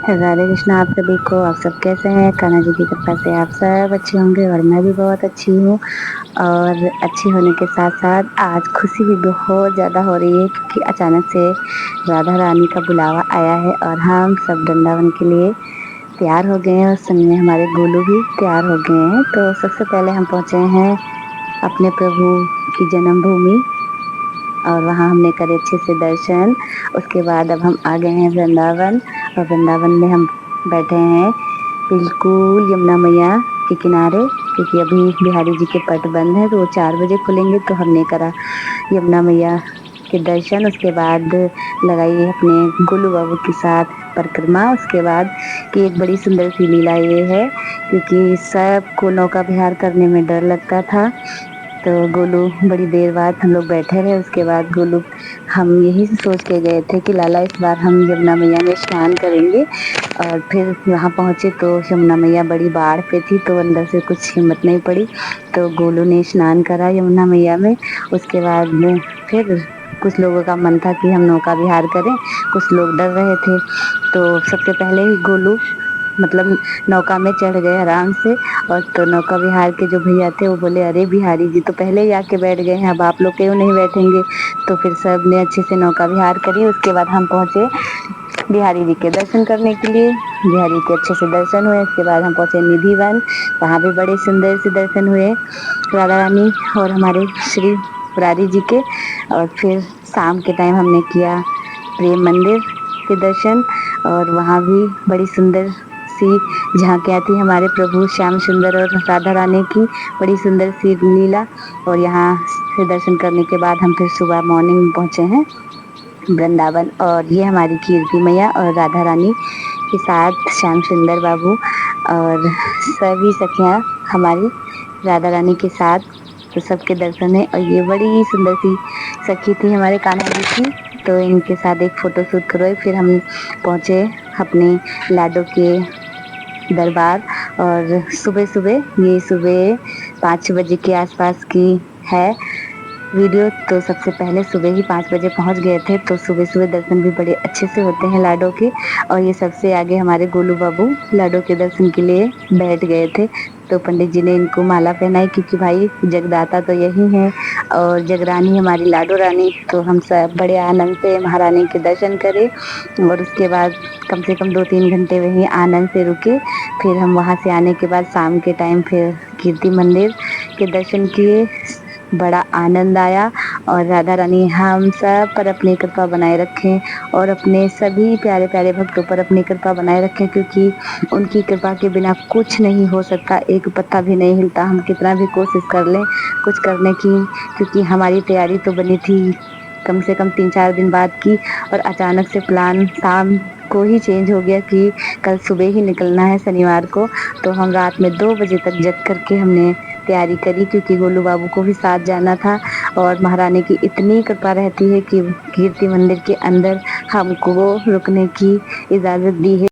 राधे कृष्णा आप सभी को। आप सब कैसे हैं? कान्हा जी की कृपा से आप सब अच्छे होंगे और मैं भी बहुत अच्छी हूँ। और अच्छी होने के साथ-साथ आज खुशी भी बहुत ज़्यादा हो रही है क्योंकि अचानक से राधा रानी का बुलावा आया है और हम सब वृंदावन के लिए तैयार हो गए हैं और संग में हमारे गोलू भी तैयार हो गए हैं। तो सबसे पहले हम पहुँचे हैं अपने प्रभु की जन्मभूमि और वहाँ हमने करे अच्छे से दर्शन। उसके बाद अब हम आ गए हैं वृंदावन और वृंदावन में हम बैठे हैं बिल्कुल यमुना मैया के किनारे, क्योंकि अभी बिहारी जी के पट बंद है तो वो 4 बजे खुलेंगे। तो हमने करा यमुना मैया के दर्शन। उसके बाद लगाई अपने गोलू बाबू के साथ परिक्रमा। उसके बाद की एक बड़ी सुंदर सी लीला ये है, क्योंकि सबको नौका विहार करने में डर लगता था तो गोलू बड़ी देर बाद हम लोग बैठे रहे। उसके बाद गोलू हम यही सोच के गए थे कि लाला इस बार हम यमुना मैया में स्नान करेंगे। और फिर वहाँ पहुँचे तो यमुना मैया बड़ी बाढ़ पे थी तो अंदर से कुछ हिम्मत नहीं पड़ी। तो गोलू ने स्नान करा यमुना मैया में। उसके बाद फिर कुछ लोगों का मन था कि हम नौका विहार करें, कुछ लोग डर रहे थे। तो सबसे पहले ही गोलू मतलब नौका में चढ़ गए आराम से। और तो नौका विहार के जो भैया थे वो बोले, अरे बिहारी जी तो पहले ही आके बैठ गए हैं, अब आप लोग क्यों नहीं बैठेंगे? तो फिर सब ने अच्छे से नौका विहार करी। उसके बाद हम पहुंचे बिहारी जी के दर्शन करने के लिए। बिहारी के अच्छे से दर्शन हुए। उसके बाद हम पहुंचे निधि वन, वहाँ भी बड़े सुंदर से दर्शन हुए राधा रानी और हमारे श्री मुरारी जी के। और फिर शाम के टाइम हमने किया प्रेम मंदिर के दर्शन और वहाँ भी बड़ी सुंदर सी झांकियाँ थी हमारे प्रभु श्याम सुंदर और राधा रानी की, बड़ी सुंदर सी लीला। और यहाँ से दर्शन करने के बाद हम फिर सुबह मॉर्निंग में पहुंचे हैं वृंदावन। और ये हमारी कीर्ति मैया और राधा रानी के साथ श्याम सुंदर बाबू और सभी सखियाँ हमारी राधा रानी के साथ। तो सबके दर्शन है और ये बड़ी सुंदर सी सखी थी हमारे कान्हा जी की। तो इनके साथ एक फोटो शूट करवाई। फिर हम पहुंचे अपने लाडो के दरबार। और सुबह सुबह ये सुबह 5 बजे के आसपास की है वीडियो। तो सबसे पहले सुबह ही 5 बजे पहुंच गए थे। तो सुबह सुबह दर्शन भी बड़े अच्छे से होते हैं लाडो के। और ये सबसे आगे हमारे गोलू बाबू लाडो के दर्शन के लिए बैठ गए थे। तो पंडित जी ने इनको माला पहनाई, क्योंकि भाई जगदाता तो यही है और जगरानी हमारी लाडो रानी। तो हम सब बड़े आनंद से महारानी के दर्शन करे और उसके बाद कम से कम 2-3 घंटे वहीं आनंद से रुके। फिर हम वहाँ से आने के बाद शाम के टाइम फिर कीर्ति मंदिर के दर्शन किए। बड़ा आनंद आया। और राधा रानी हम सब पर अपनी कृपा बनाए रखें और अपने सभी प्यारे प्यारे भक्तों पर अपनी कृपा बनाए रखें, क्योंकि उनकी कृपा के बिना कुछ नहीं हो सकता, एक पत्ता भी नहीं हिलता। हम कितना भी कोशिश कर लें कुछ करने की, क्योंकि हमारी तैयारी तो बनी थी कम से कम 3-4 दिन बाद की। और अचानक से प्लान शाम को ही चेंज हो गया कि कल सुबह ही निकलना है शनिवार को। तो हम रात में 2 बजे तक जग करके हमने तैयारी करी, क्योंकि गोलू बाबू को भी साथ जाना था। और महारानी की इतनी कृपा रहती है कि कीर्ति मंदिर के अंदर हमको रुकने की इजाज़त दी है।